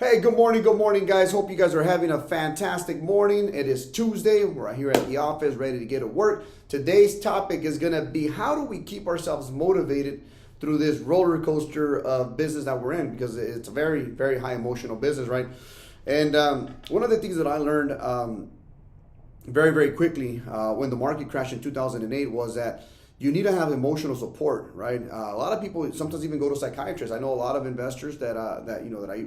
Hey, good morning, guys. Hope you guys are having a fantastic morning. It is Tuesday. We're here at the office, ready to get to work. Today's topic is going to be how do we keep ourselves motivated through this roller coaster of business that we're in, because it's a very, very high emotional business, right? And one of the things that I learned very, very quickly when the market crashed in 2008 was that you need to have emotional support, right? A lot of people sometimes even go to psychiatrists. I know a lot of investors that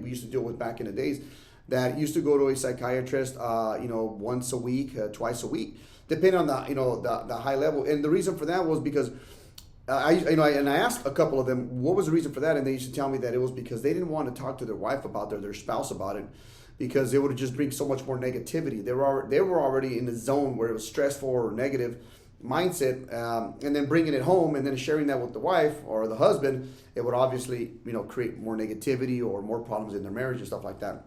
we used to deal with back in the days that used to go to a psychiatrist, once a week, twice a week, depending on the high level. And the reason for that was because I asked a couple of them what was the reason for that, and they used to tell me that it was because they didn't want to talk to their wife about their spouse about it, because it would just bring so much more negativity. They were already in the zone where it was stressful or negative mindset, and then bringing it home and then sharing that with the wife or the husband, it would obviously create more negativity or more problems in their marriage and stuff like that.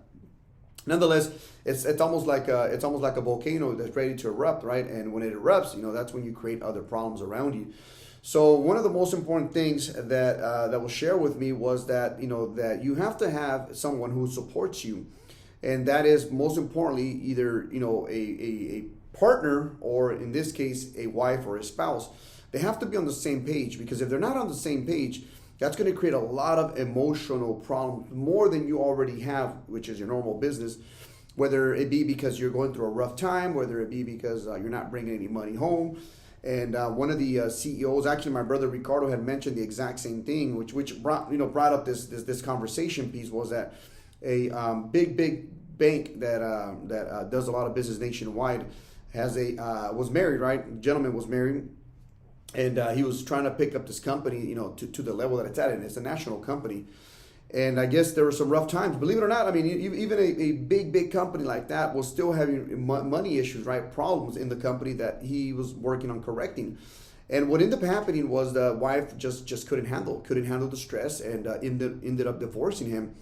Nonetheless, it's almost like a volcano that's ready to erupt, right? And when it erupts, that's when you create other problems around you. So one of the most important things that was shared with me was that that you have to have someone who supports you, and that is most importantly either a partner, or in this case a wife or a spouse. They have to be on the same page, because if they're not on the same page, that's going to create a lot of emotional problems, more than you already have, which is your normal business, whether it be because you're going through a rough time, whether it be because you're not bringing any money home. And one of the CEOs, actually my brother Ricardo, had mentioned the exact same thing, which brought up this conversation piece, was that a big bank that does a lot of business nationwide was married, right? The gentleman was married, and he was trying to pick up this company, to the level that it's at, and it's a national company. And I guess there were some rough times. Believe it or not, I mean, even a big company like that was still having money issues, right? Problems in the company that he was working on correcting. And what ended up happening was the wife just couldn't handle the stress, and ended up divorcing him.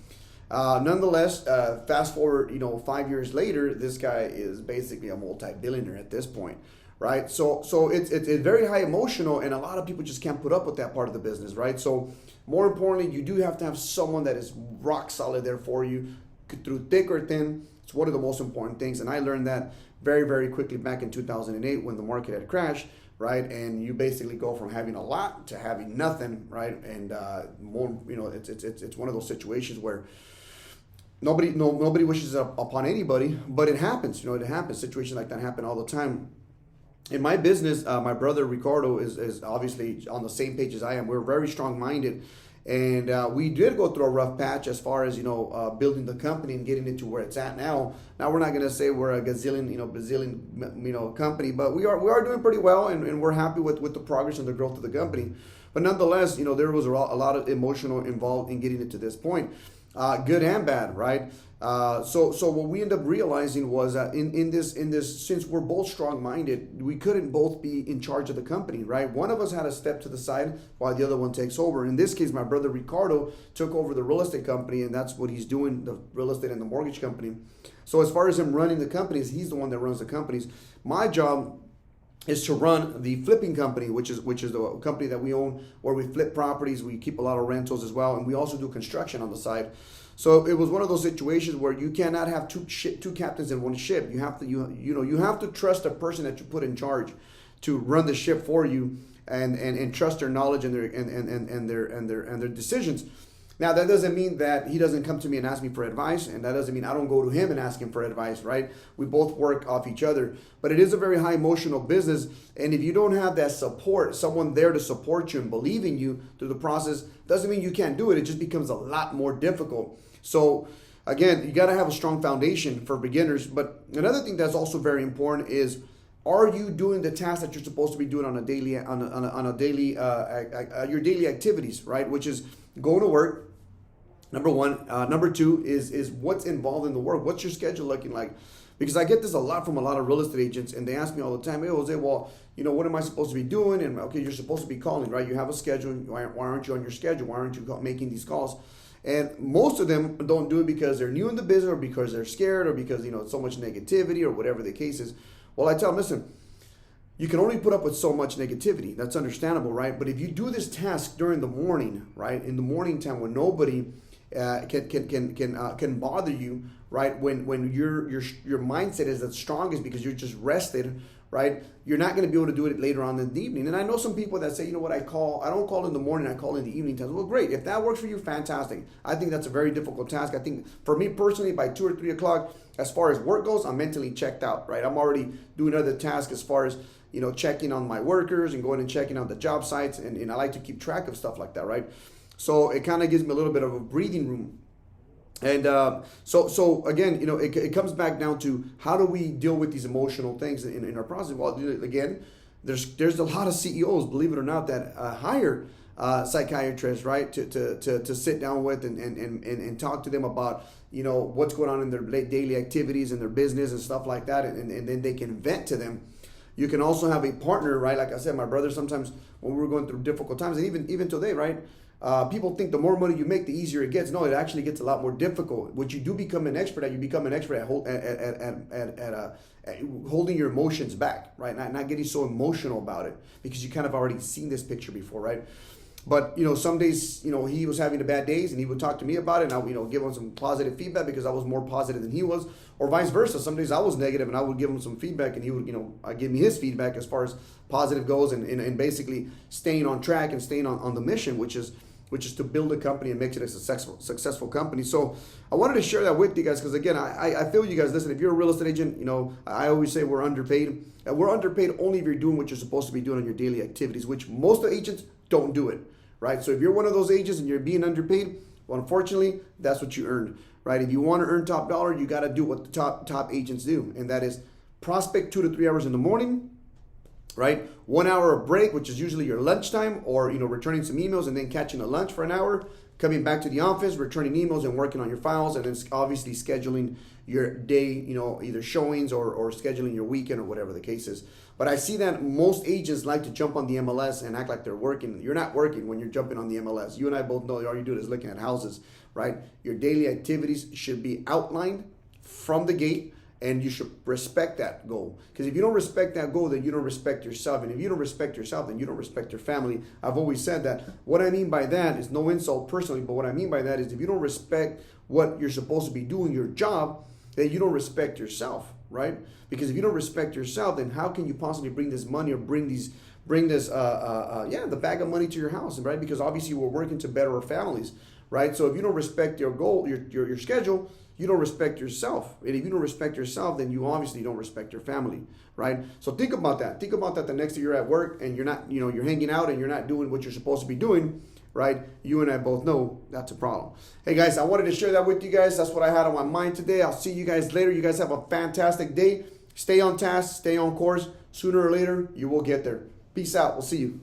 Nonetheless, fast forward, 5 years later, this guy is basically a multi-billionaire at this point, right? So it's very high emotional, and a lot of people just can't put up with that part of the business, right? So more importantly, you do have to have someone that is rock solid there for you through thick or thin. It's one of the most important things, and I learned that very, very quickly back in 2008 when the market had crashed, right? And you basically go from having a lot to having nothing, right? And it's one of those situations where nobody wishes it upon anybody, but it happens. It happens. Situations like that happen all the time. In my business, my brother Ricardo is obviously on the same page as I am. We're very strong-minded, and we did go through a rough patch as far as building the company and getting it to where it's at now. Now we're not going to say we're a bazillion company, but we are doing pretty well, and we're happy with the progress and the growth of the company. But nonetheless, there was a lot of emotional involved in getting it to this point. Good and bad, right? So what we end up realizing was that in this, since we're both strong-minded, we couldn't both be in charge of the company, right? One of us had to step to the side while the other one takes over. In this case, my brother Ricardo took over the real estate company, and that's what he's doing, the real estate and the mortgage company. So as far as him running the companies, he's the one that runs the companies. My job is to run the flipping company, which is the company that we own, where we flip properties. We keep a lot of rentals as well, and we also do construction on the side. So it was one of those situations where you cannot have two captains in one ship. You have to trust the person that you put in charge to run the ship for you, and trust their knowledge and their decisions. Now, that doesn't mean that he doesn't come to me and ask me for advice, and that doesn't mean I don't go to him and ask him for advice, right? We both work off each other. But it is a very high emotional business, and if you don't have that support, someone there to support you and believe in you through the process, doesn't mean you can't do it. It just becomes a lot more difficult. So again, you got to have a strong foundation for beginners. But another thing that's also very important is, are you doing the tasks that you're supposed to be doing on a daily your daily activities, right? Which is going to work. Number one. Number two is what's involved in the work. What's your schedule looking like? Because I get this a lot from a lot of real estate agents, and they ask me all the time, hey, Jose, well, what am I supposed to be doing? And okay, you're supposed to be calling, right? You have a schedule. Why aren't you on your schedule? Why aren't you making these calls? And most of them don't do it because they're new in the business, or because they're scared, or because so much negativity, or whatever the case is. Well, I tell them, listen, you can only put up with so much negativity. That's understandable, right? But if you do this task during the morning, right, in the morning time when nobody can bother you, right? When your mindset is the strongest because you're just rested, right? You're not going to be able to do it later on in the evening. And I know some people that say, you know what, I don't call in the morning, I call in the evening times. Well, great. If that works for you, fantastic. I think that's a very difficult task. I think for me personally, by 2 or 3 o'clock, as far as work goes, I'm mentally checked out, right? I'm already doing other tasks as far as, checking on my workers and going and checking on the job sites. And I like to keep track of stuff like that, right? So it kind of gives me a little bit of a breathing room. And so again, it comes back down to how do we deal with these emotional things in our process? Well, again, there's a lot of CEOs, believe it or not, that hire psychiatrists, right, to sit down with and talk to them about what's going on in their daily activities and their business and stuff like that, and then they can vent to them. You can also have a partner, right? Like I said, my brother, sometimes when we're going through difficult times, and even today, right? People think the more money you make, the easier it gets. No, it actually gets a lot more difficult. What you do become an expert at, you become an expert at holding your emotions back, right? Not getting so emotional about it because you kind of already seen this picture before, right? But some days, he was having the bad days, and he would talk to me about it, and I would, give him some positive feedback because I was more positive than he was, or vice versa. Some days I was negative, and I would give him some feedback, and he would, give me his feedback as far as positive goes, and basically staying on track and staying on the mission, which is to build a company and make it a successful company. So I wanted to share that with you guys because, again, I feel you guys, listen, if you're a real estate agent, I always say we're underpaid. And we're underpaid only if you're doing what you're supposed to be doing on your daily activities, which most of the agents don't do it, right? So if you're one of those agents and you're being underpaid, well, unfortunately, that's what you earned, right? If you want to earn top dollar, you got to do what the top agents do, and that is prospect 2 to 3 hours in the morning, right? 1 hour of break, which is usually your lunchtime, or returning some emails and then catching a lunch for an hour, coming back to the office, returning emails and working on your files, and then obviously scheduling your day, either showings or scheduling your weekend or whatever the case is. But I see that most agents like to jump on the MLS and act like they're working. You're not working when you're jumping on the MLS. You and I both know all you're doing is looking at houses, right? Your daily activities should be outlined from the gate, and you should respect that goal. Because if you don't respect that goal, then you don't respect yourself. And if you don't respect yourself, then you don't respect your family. I've always said that. What I mean by that is no insult personally, but what I mean by that is if you don't respect what you're supposed to be doing, your job, then you don't respect yourself, right? Because if you don't respect yourself, then how can you possibly bring this money or bring this the bag of money to your house, right? Because obviously we're working to better our families, right? So if you don't respect your goal, your schedule, you don't respect yourself. And if you don't respect yourself, then you obviously don't respect your family, right? So think about that. Think about that the next day you're at work and you're not, you're hanging out and you're not doing what you're supposed to be doing, right? You and I both know that's a problem. Hey guys, I wanted to share that with you guys. That's what I had on my mind today. I'll see you guys later. You guys have a fantastic day. Stay on task, stay on course. Sooner or later, you will get there. Peace out. We'll see you.